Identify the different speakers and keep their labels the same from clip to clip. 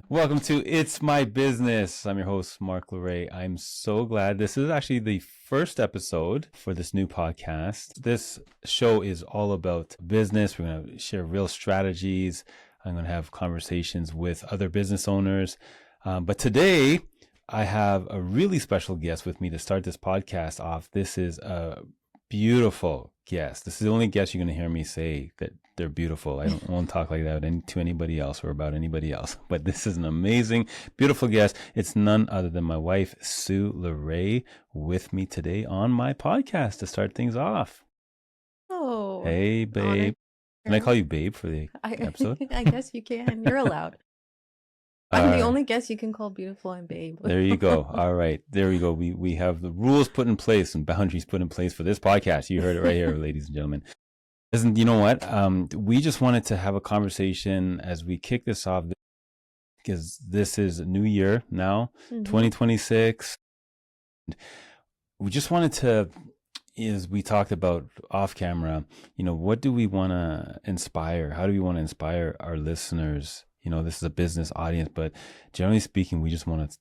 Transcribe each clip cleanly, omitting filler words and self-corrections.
Speaker 1: Welcome to It's My Business. I'm your host, Mark Luray. I'm so glad this is actually the first episode for this new podcast. This show is all about business. We're going to share real strategies. I'm going to have conversations with other business owners. But today, I have a really special guest with me to start this podcast off. This is a beautiful guest. This is the only guest you're going to hear me say that they're beautiful. I won't talk like that to anybody else or about anybody else. But this is an amazing, beautiful guest. It's none other than my wife, Sue Luray, with me today on my podcast to start things off.
Speaker 2: Oh,
Speaker 1: Hey, babe. Can I call you babe for the episode?
Speaker 2: I guess you can. You're allowed. I'm the only guest you can call beautiful and babe.
Speaker 1: There you go. All right. There we go. We have the rules put in place and boundaries put in place for this podcast. You heard it right here, ladies and gentlemen. Listen, you know what? We just wanted to have a conversation as we kick this off because this is a new year now, 2026. We just wanted to, as we talked about off camera, what do we want to inspire? How do we want to inspire our listeners? This is a business audience, but generally speaking, we just want to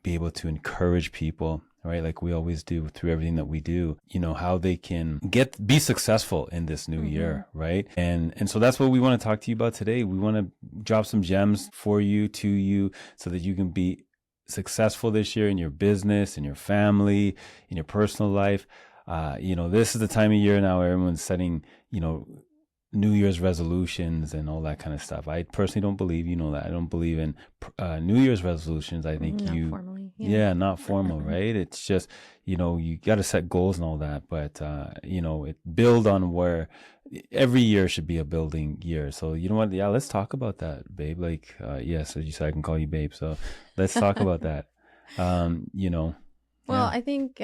Speaker 1: be able to encourage people, right? Like we always do through everything that we do, how they can be successful in this new year, right? And so that's what we want to talk to you about today. We want to drop some gems for you, to you, so that you can be successful this year in your business, in your family, in your personal life. This is the time of year now where everyone's setting, New Year's resolutions and all that kind of stuff. I personally don't believe, that I don't believe in New Year's resolutions. I think
Speaker 2: not formally.
Speaker 1: not formal, right? It's just, you got to set goals and all that, but, it build on where every year should be a building year. So you know what? Yeah, let's talk about that, babe. Like, yes, as you said, I can call you babe. So let's talk about that.
Speaker 2: Well, I think,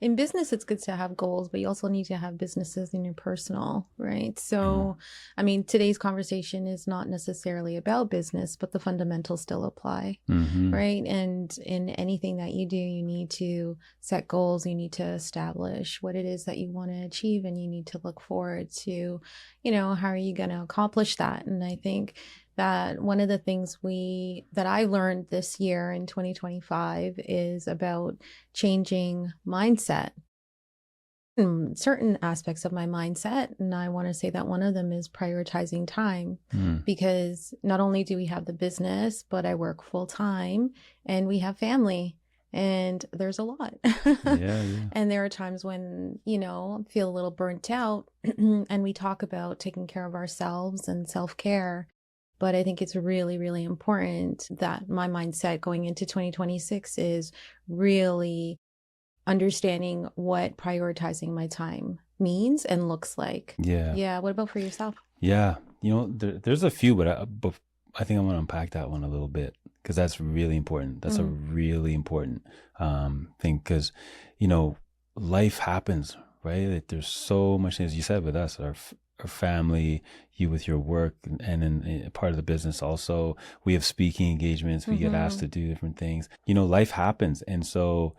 Speaker 2: in business, it's good to have goals, but you also need to have businesses in your personal, right? So, I mean, today's conversation is not necessarily about business, but the fundamentals still apply, right? And in anything that you do, you need to set goals. You need to establish what it is that you want to achieve, and you need to look forward to, how are you going to accomplish that? And I think that one of the things that I learned this year in 2025 is about changing mindset, certain aspects of my mindset. And I want to say that one of them is prioritizing time, because not only do we have the business, but I work full time and we have family. And there's a lot. And there are times when, I feel a little burnt out and we talk about taking care of ourselves and self-care. But I think it's really, really important that my mindset going into 2026 is really understanding what prioritizing my time means and looks like. Yeah. What about for yourself?
Speaker 1: Yeah. There's a few, but I think I want to unpack that one a little bit because that's really important. That's a really important thing because, life happens, right? Like, there's so much, as you said, with us, our family, you with your work, and then part of the business also, we have speaking engagements, we get asked to do different things. Life happens, and so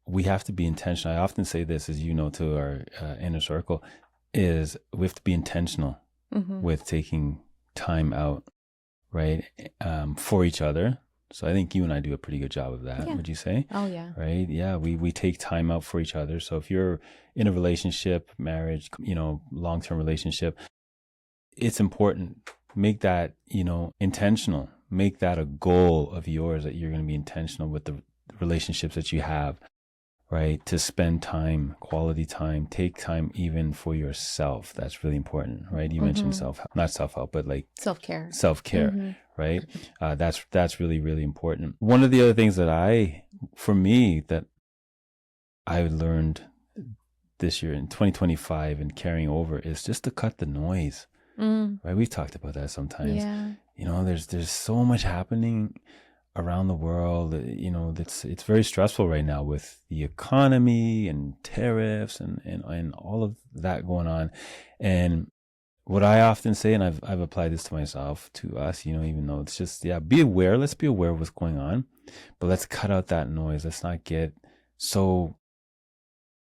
Speaker 1: we have to be intentional. I often say this, as to our inner circle, is we have to be intentional with taking time out, right, for each other. So I think you and I do a pretty good job of that. Would you say?
Speaker 2: Oh, yeah.
Speaker 1: Right. Yeah. We take time out for each other. So if you're in a relationship, marriage, long-term relationship, it's important. Make that, intentional. Make that a goal of yours, that you're going to be intentional with the relationships that you have, right? To spend time, quality time, take time even for yourself. That's really important, right? You mentioned not self-help, but like self-care, right? That's really, really important. One of the other things that I learned this year in 2025 and carrying over is just to cut the noise, right? We've talked about that sometimes. There's so much happening around the world. It's very stressful right now with the economy and tariffs and all of that going on. And what I often say, and I've applied this to myself, to us, even though it's just, be aware. Let's be aware of what's going on, but let's cut out that noise. Let's not get so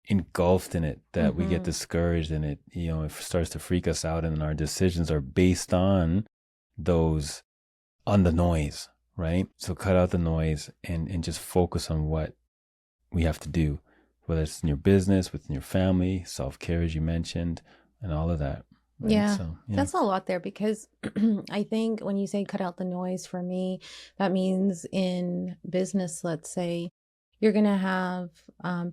Speaker 1: engulfed in it that we get discouraged in it. It starts to freak us out, and our decisions are based on those on the noise, right? So cut out the noise and just focus on what we have to do, whether it's in your business, within your family, self-care, as you mentioned, and all of that. Right?
Speaker 2: Yeah,
Speaker 1: So, yeah.
Speaker 2: that's a lot there because I think when you say cut out the noise, for me, that means in business, let's say, you're going to have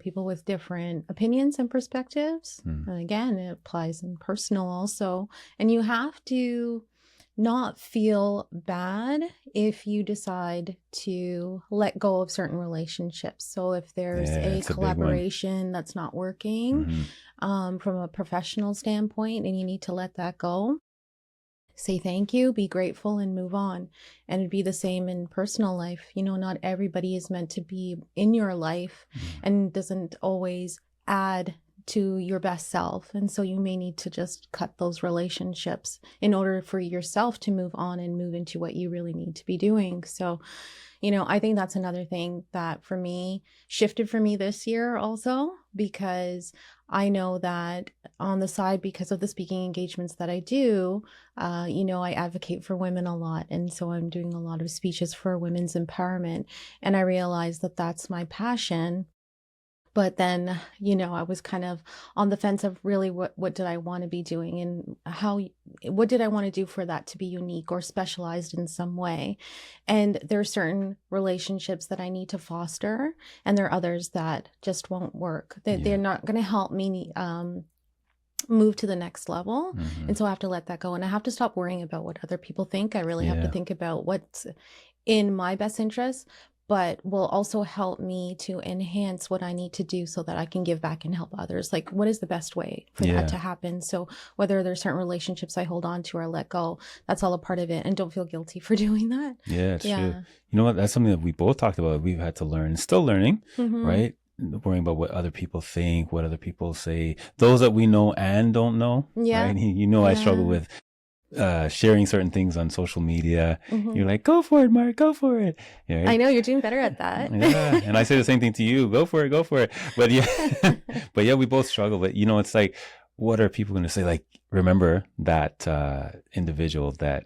Speaker 2: people with different opinions and perspectives. And again, it applies in personal also. And you have to not feel bad if you decide to let go of certain relationships. So if there's a collaboration that's not working from a professional standpoint and you need to let that go, say thank you, be grateful, and move on. And it'd be the same in personal life. You know, not everybody is meant to be in your life and doesn't always add to your best self. And so you may need to just cut those relationships in order for yourself to move on and move into what you really need to be doing. So, you know, I think that's another thing that for me shifted for me this year also, because I know that on the side, because of the speaking engagements that I do, you know, I advocate for women a lot. And so I'm doing a lot of speeches for women's empowerment. And I realized that that's my passion. But then, you know, I was kind of on the fence of really what did I want to be doing and what did I want to do for that to be unique or specialized in some way. And there are certain relationships that I need to foster, and there are others that just won't work. They're not going to help me move to the next level. And so I have to let that go. And I have to stop worrying about what other people think. I really have to think about what's in my best interest, but will also help me to enhance what I need to do so that I can give back and help others. Like, what is the best way for that to happen? So whether there's certain relationships I hold on to or let go, that's all a part of it. And don't feel guilty for doing that.
Speaker 1: Yeah, it's true. You know what? That's something that we both talked about. We've had to learn, still learning, right? Worrying about what other people think, what other people say, those that we know and don't know.
Speaker 2: Yeah.
Speaker 1: Right? You know, I struggle with sharing certain things on social media. You're like, go for it, Mark, go for it. Right?
Speaker 2: I know you're doing better at that.
Speaker 1: Yeah. And I say the same thing to you. Go for it, go for it. But yeah, but yeah, we both struggle. But you know, it's like, what are people going to say? Like, remember that individual that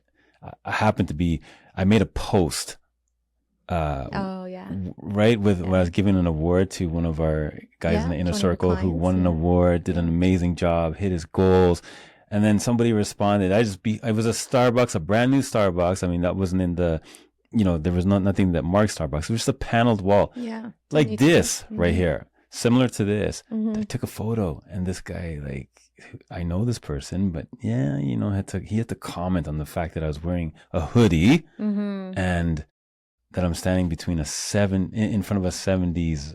Speaker 1: I made a post. Right. When I was giving an award to one of our guys in the inner circle who won an award, did an amazing job, hit his goals. And then somebody responded. It was a Starbucks, a brand new Starbucks. I mean, that wasn't in the, you know, there was nothing that marked Starbucks. It was just a paneled wall. Yeah. Like this right here, similar to this. I took a photo, and this guy, like, I know this person, but yeah, you know, he had to comment on the fact that I was wearing a hoodie and that I'm standing between in front of a 70s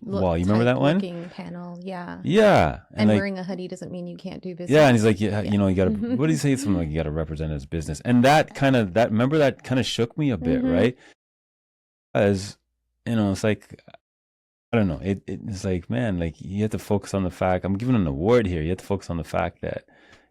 Speaker 1: wall. You remember that one?
Speaker 2: Looking panel, yeah.
Speaker 1: Yeah.
Speaker 2: And like, wearing a hoodie doesn't mean you can't do business.
Speaker 1: Yeah, and he's like, you know, you got to, what did he say? Something like, you got to represent his business. And remember that kind of shook me a bit, right? As, you know, it's like, I don't know. It's like, man, like, you have to focus on the fact, I'm giving an award here. You have to focus on the fact that,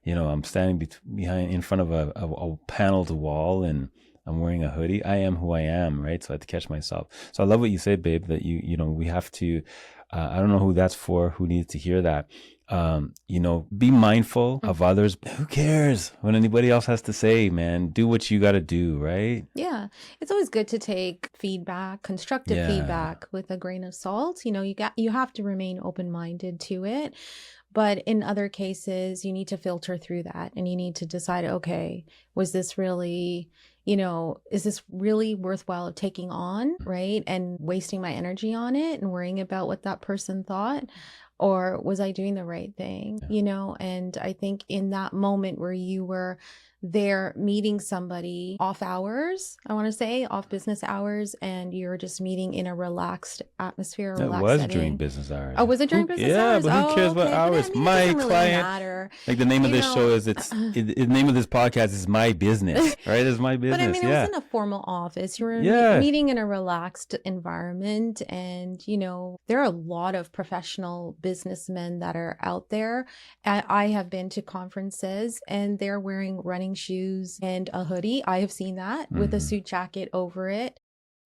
Speaker 1: you know, I'm standing in front of a paneled wall and I'm wearing a hoodie. I am who I am, right? So I have to catch myself. So I love what you say, babe, that you know, we have to, I don't know who that's for, who needs to hear that. You know, be mindful of others. Who cares what anybody else has to say, man? Do what you got to do, right?
Speaker 2: Yeah. It's always good to take feedback, constructive feedback with a grain of salt. You know, you have to remain open-minded to it. But in other cases, you need to filter through that and you need to decide, okay, was this really, you know, is this really worthwhile taking on, right? And wasting my energy on it and worrying about what that person thought? Or was I doing the right thing, you know? And I think in that moment where you were there meeting somebody off hours, I want to say off business hours, and you're just meeting in a relaxed atmosphere.
Speaker 1: That was during business hours.
Speaker 2: Oh, was it during business hours?
Speaker 1: Yeah, but who cares about hours?
Speaker 2: I mean,
Speaker 1: my
Speaker 2: it doesn't really
Speaker 1: client,
Speaker 2: matter.
Speaker 1: like the name of this show is the name of this podcast is My Business, right? It's my business.
Speaker 2: But I mean, it wasn't a formal office. You were meeting in a relaxed environment, and you know, there are a lot of professional businessmen that are out there. I have been to conferences, and they're wearing running shoes and a hoodie. I have seen that with a suit jacket over it.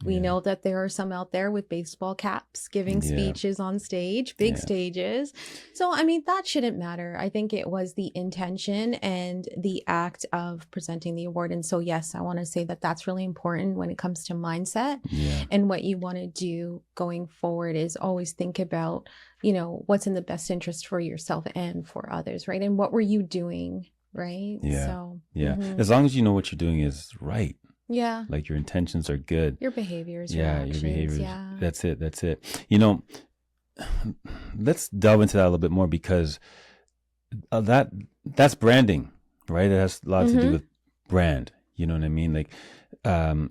Speaker 2: We know that there are some out there with baseball caps giving speeches on stage, big stages. So, I mean, that shouldn't matter. I think it was the intention and the act of presenting the award. And so, yes, I want to say that that's really important when it comes to mindset. And what you want to do going forward is always think about, you know, what's in the best interest for yourself and for others, right? And what were you doing, right? So,
Speaker 1: as long as you know what you're doing is right.
Speaker 2: Yeah.
Speaker 1: Like your intentions are good.
Speaker 2: Your behaviors, your actions,
Speaker 1: your behaviors. That's it. You know, let's delve into that a little bit more because that's branding, right? It has a lot to do with brand. You know what I mean? Like,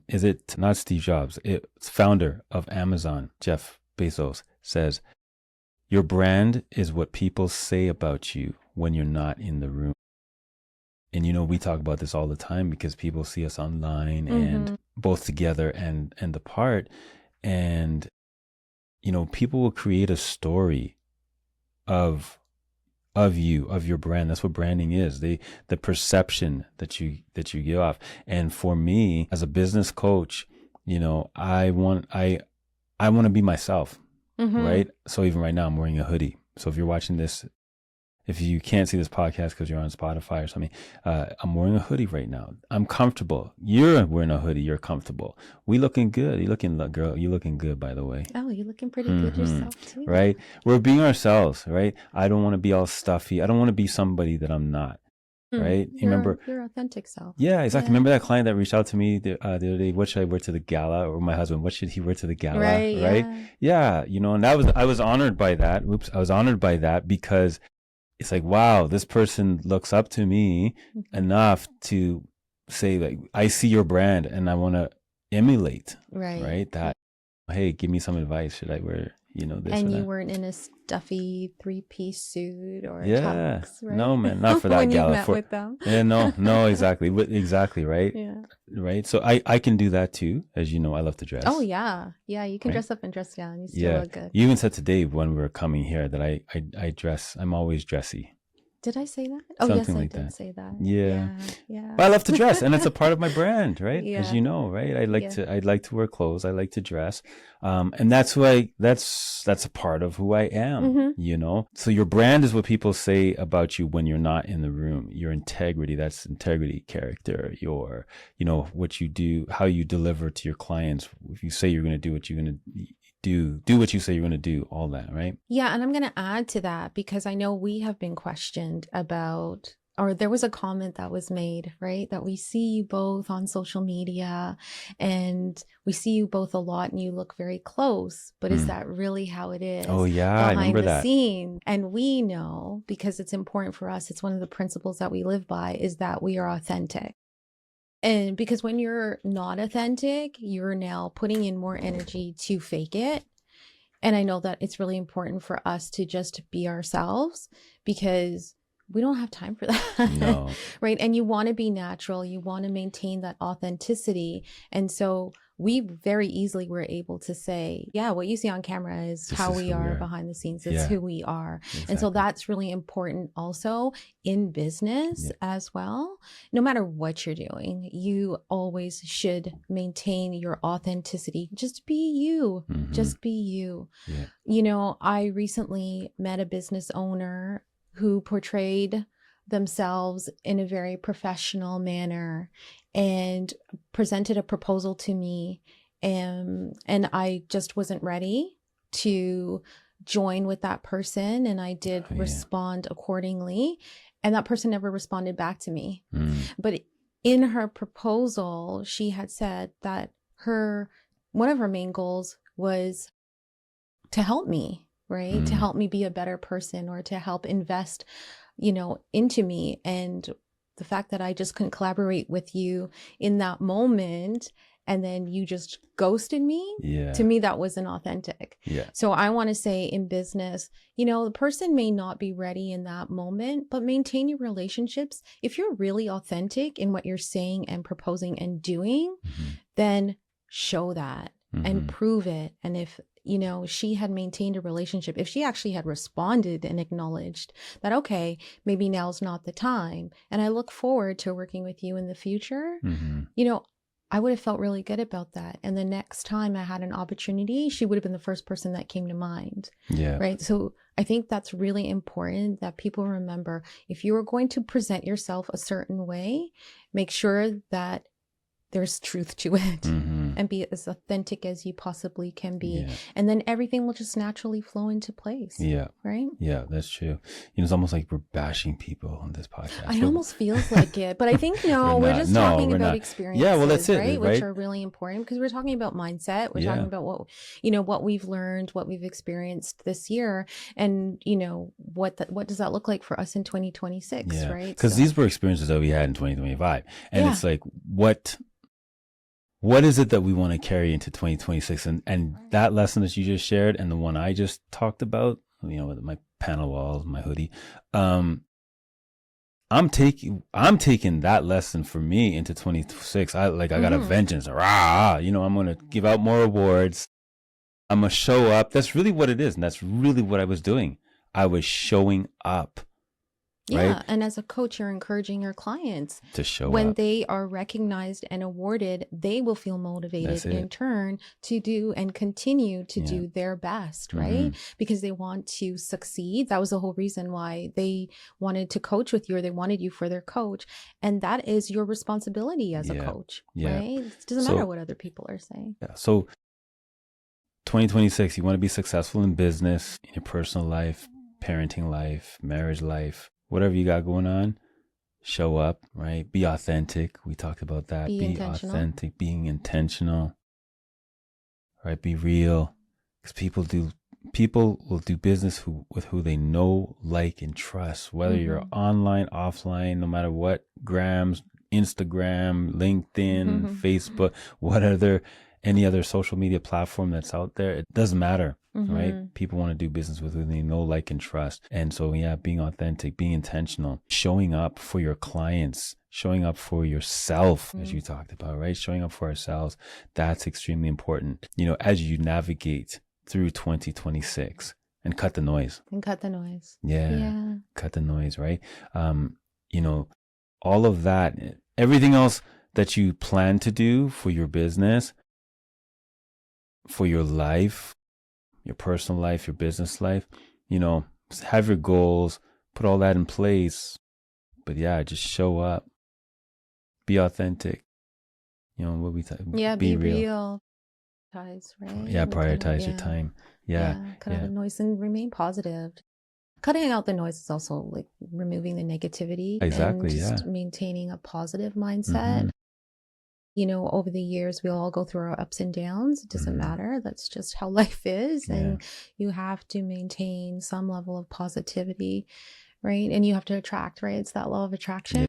Speaker 1: is it not Steve Jobs? It's founder of Amazon, Jeff Bezos, says, your brand is what people say about you when you're not in the room. And, you know, we talk about this all the time because people see us online and both together and apart. And, you know, people will create a story of you, of your brand. That's what branding is. The perception that you give off. And for me, as a business coach, you know, I want to be myself, right? So even right now, I'm wearing a hoodie. So if you're watching this, if you can't see this podcast because you're on Spotify or something, I'm wearing a hoodie right now. I'm comfortable. You're wearing a hoodie. You're comfortable. We looking good. You looking, girl, you looking good, by the way.
Speaker 2: Oh, you're looking pretty good yourself too.
Speaker 1: Right? We're being ourselves, right? I don't want to be all stuffy. I don't want to be somebody that I'm not. Right? You remember
Speaker 2: your authentic self.
Speaker 1: Yeah, exactly. Remember that client that reached out to me the other day? What should I wear to the gala? Or my husband, what should he wear to the gala? Right? Yeah. You know, and I was honored by that. I was honored by that because it's like, wow, this person looks up to me enough to say, like, I see your brand and I want to emulate. Right. That, hey, give me some advice. Should I wear, you know, this?
Speaker 2: And
Speaker 1: or
Speaker 2: you
Speaker 1: that?
Speaker 2: weren't in a stuffy 3-piece suit or tux, right?
Speaker 1: No, man, not for that
Speaker 2: when
Speaker 1: gala.
Speaker 2: you met with them.
Speaker 1: No, exactly. Exactly, right?
Speaker 2: Yeah.
Speaker 1: Right. So I can do that too. As you know, I love to dress.
Speaker 2: Oh, yeah. Yeah, you can dress up and dress down. You still look good.
Speaker 1: You even said today when we were coming here that I dress, I'm always dressy.
Speaker 2: Did I say that? Oh,
Speaker 1: Something
Speaker 2: yes,
Speaker 1: like
Speaker 2: I did
Speaker 1: that.
Speaker 2: say that.
Speaker 1: Yeah.
Speaker 2: Yeah.
Speaker 1: But I love to dress, and it's a part of my brand, right?
Speaker 2: Yeah.
Speaker 1: As you know, right? I like to wear clothes. I like to dress, and that's that's a part of who I am. You know, so your brand is what people say about you when you're not in the room. Your integrity, that's integrity, character. Your, you know, what you do, how you deliver to your clients. If you say you're going to do what you're going to do what you say you're going to do, all that, right?
Speaker 2: Yeah. And I'm going to add to that because I know we have been questioned about, or there was a comment that was made, right? That we see you both on social media and we see you both a lot and you look very close, but is that really how it is?
Speaker 1: Oh yeah, I remember that.
Speaker 2: Behind the scene. And we know, because it's important for us, it's one of the principles that we live by, is that we are authentic. And because when you're not authentic, you're now putting in more energy to fake it. And I know that it's really important for us to just be ourselves because we don't have time for that.
Speaker 1: No.
Speaker 2: Right. And you want to be natural. You want to maintain that authenticity. And so we very easily were able to say, yeah, what you see on camera is how we are behind the scenes. It's who we are. Exactly. And so that's really important also in business as well. No matter what you're doing, you always should maintain your authenticity. Just be you. Just be you. Yeah. You know, I recently met a business owner who portrayed themselves in a very professional manner and presented a proposal to me. And I just wasn't ready to join with that person. And I did respond accordingly. And that person never responded back to me. But in her proposal, she had said that one of her main goals was to help me. Right? To help me be a better person or to help invest, you know, into me. And the fact that I just couldn't collaborate with you in that moment and then you just ghosted me, to me, that wasn't authentic. Yeah. So I want to say in business, you know, the person may not be ready in that moment, but maintain your relationships. If you're really authentic in what you're saying and proposing and doing, then show that and prove it. And if, you know, she had maintained a relationship, if she actually had responded and acknowledged that, okay, maybe now's not the time, and I look forward to working with you in the future, you know, I would have felt really good about that. And the next time I had an opportunity, she would have been the first person that came to mind.
Speaker 1: Yeah.
Speaker 2: Right. So I think that's really important that people remember, if you are going to present yourself a certain way, make sure that there's truth to it, and be as authentic as you possibly can be.
Speaker 1: Yeah.
Speaker 2: And then everything will just naturally flow into place.
Speaker 1: Yeah.
Speaker 2: Right.
Speaker 1: Yeah, that's true. It's almost like we're bashing people on this podcast.
Speaker 2: It almost feels like it, but I think no, we're just talking about experiences.
Speaker 1: Yeah, well, that's it,
Speaker 2: right?
Speaker 1: right?
Speaker 2: Which are really important, because we're talking about mindset. We're talking about what we've learned, what we've experienced this year, and what does that look like for us in 2026, right?
Speaker 1: Because these were experiences that we had in 2025, and it's like, what is it that we want to carry into 2026? And that lesson that you just shared, and the one I just talked about, with my panel walls, my hoodie, I'm taking that lesson for me into 2026. I got a vengeance. Rah, I'm going to give out more awards. I'm going to show up. That's really what it is. And that's really what I was doing. I was showing up.
Speaker 2: Yeah.
Speaker 1: Right?
Speaker 2: And as a coach, you're encouraging your clients
Speaker 1: to show
Speaker 2: when
Speaker 1: up.
Speaker 2: they are recognized and awarded, they will feel motivated in turn to do and continue to do their best, right? Because they want to succeed. That was the whole reason why they wanted to coach with you, or they wanted you for their coach. And that is your responsibility as a coach, right? It doesn't matter what other people are saying.
Speaker 1: Yeah. So 2026, you want to be successful in business, in your personal life, parenting life, marriage life, whatever you got going on, show up, right? Be authentic. We talked about that. Be authentic, being intentional, right? Be real. Because people will do business with who they know, like, and trust, whether you're online, offline, no matter what, Grams, Instagram, LinkedIn, Facebook, any other social media platform that's out there. It doesn't matter. Right? People want to do business with who they know, like, and trust. And so, being authentic, being intentional, showing up for your clients, showing up for yourself, as you talked about, right? Showing up for ourselves. That's extremely important, as you navigate through 2026, and cut the noise. Yeah. Cut the noise, right? All of that, everything else that you plan to do for your business, for your life, your personal life, your business life, have your goals, put all that in place. But just show up, be authentic. What we
Speaker 2: be real. Prioritize, right?
Speaker 1: Prioritize your time.
Speaker 2: Cut out the noise and remain positive. Cutting out the noise is also like removing the negativity.
Speaker 1: Exactly.
Speaker 2: And just maintaining a positive mindset. Over the years, we all go through our ups and downs. It doesn't matter. That's just how life is. And you have to maintain some level of positivity, right? And you have to attract, right? It's that law of attraction.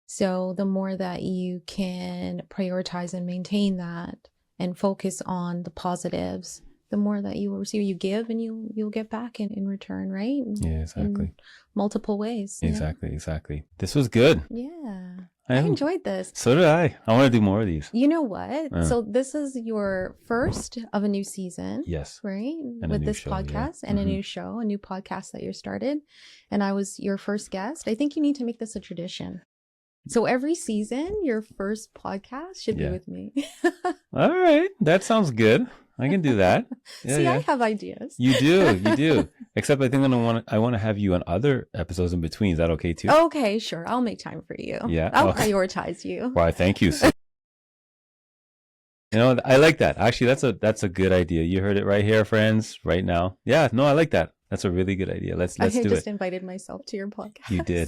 Speaker 2: So the more that you can prioritize and maintain that and focus on the positives, the more that you will receive. You give and you'll get back in return, right?
Speaker 1: Exactly.
Speaker 2: In multiple ways.
Speaker 1: Exactly. This was good.
Speaker 2: I enjoyed this.
Speaker 1: So did I. I want to do more of these.
Speaker 2: You know what? So this is your first of a new season.
Speaker 1: Yes.
Speaker 2: Right?
Speaker 1: And
Speaker 2: with this podcast and a new show, a new podcast that you started. And I was your first guest. I think you need to make this a tradition. So every season, your first podcast should be with me.
Speaker 1: All right. That sounds good. I can do that.
Speaker 2: I have ideas.
Speaker 1: You do. Except I think I want to have you on other episodes in between. Is that okay too?
Speaker 2: Okay, sure. I'll make time for you.
Speaker 1: Yeah.
Speaker 2: I'll prioritize you.
Speaker 1: Why, thank you. I like that. Actually, that's a good idea. You heard it right here, friends, right now. Yeah, no, I like that. That's a really good idea. Let's do it.
Speaker 2: I just invited myself to your podcast.
Speaker 1: You did.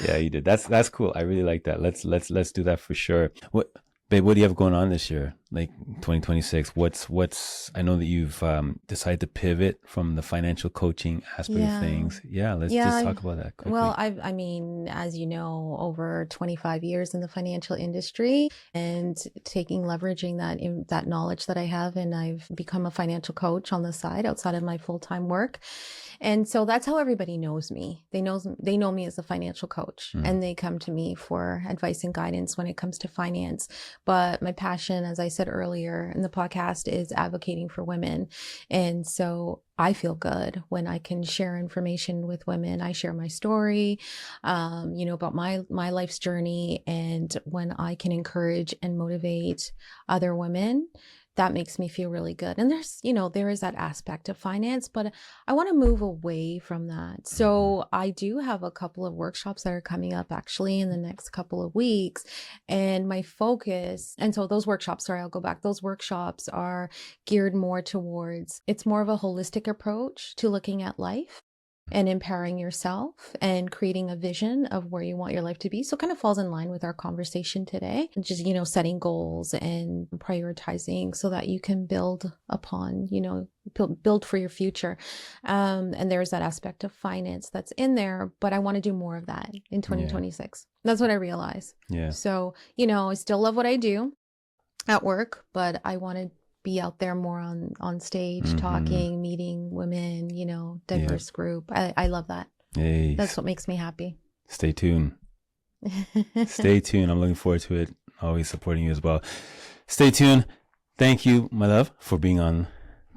Speaker 1: Yeah, you did. That's cool. I really like that. Let's do that for sure. Babe, what do you have going on this year? Like 2026, what's, I know that you've decided to pivot from the financial coaching aspect of things. Let's just talk about that quickly.
Speaker 2: Well, I mean, as you know, over 25 years in the financial industry and leveraging that knowledge that I have, and I've become a financial coach on the side outside of my full-time work. And so that's how everybody knows me. They know me as a financial coach, and they come to me for advice and guidance when it comes to finance. But my passion, as I said earlier in the podcast, is advocating for women. And so I feel good when I can share information with women. I share my story, about my life's journey. And when I can encourage and motivate other women, that makes me feel really good. And there is that aspect of finance, but I want to move away from that. So I do have a couple of workshops that are coming up actually in the next couple of weeks. And my focus, and so those workshops, sorry, I'll go back. Those workshops are geared more towards, it's more of a holistic approach to looking at life and empowering yourself and creating a vision of where you want your life to be. So it kind of falls in line with our conversation today, just, setting goals and prioritizing so that you can build upon, build for your future. And there's that aspect of finance that's in there, but I want to do more of that in 2026. Yeah. That's what I realized.
Speaker 1: Yeah.
Speaker 2: So, I still love what I do at work, but I want to be out there more on stage, talking, meeting women, diverse group. I love that.
Speaker 1: Hey,
Speaker 2: that's what makes me happy.
Speaker 1: Stay tuned. Stay tuned. I'm looking forward to it. Always supporting you as well. Stay tuned. Thank you, my love, for being on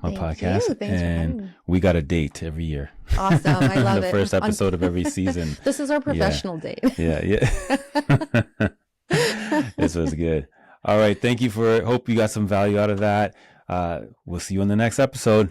Speaker 1: my podcast.
Speaker 2: Thanks
Speaker 1: and we got a date every year.
Speaker 2: Awesome. I love
Speaker 1: the
Speaker 2: it.
Speaker 1: first episode of every season.
Speaker 2: This is our professional date.
Speaker 1: Yeah. This was good. All right. Thank you hope you got some value out of that. We'll see you in the next episode.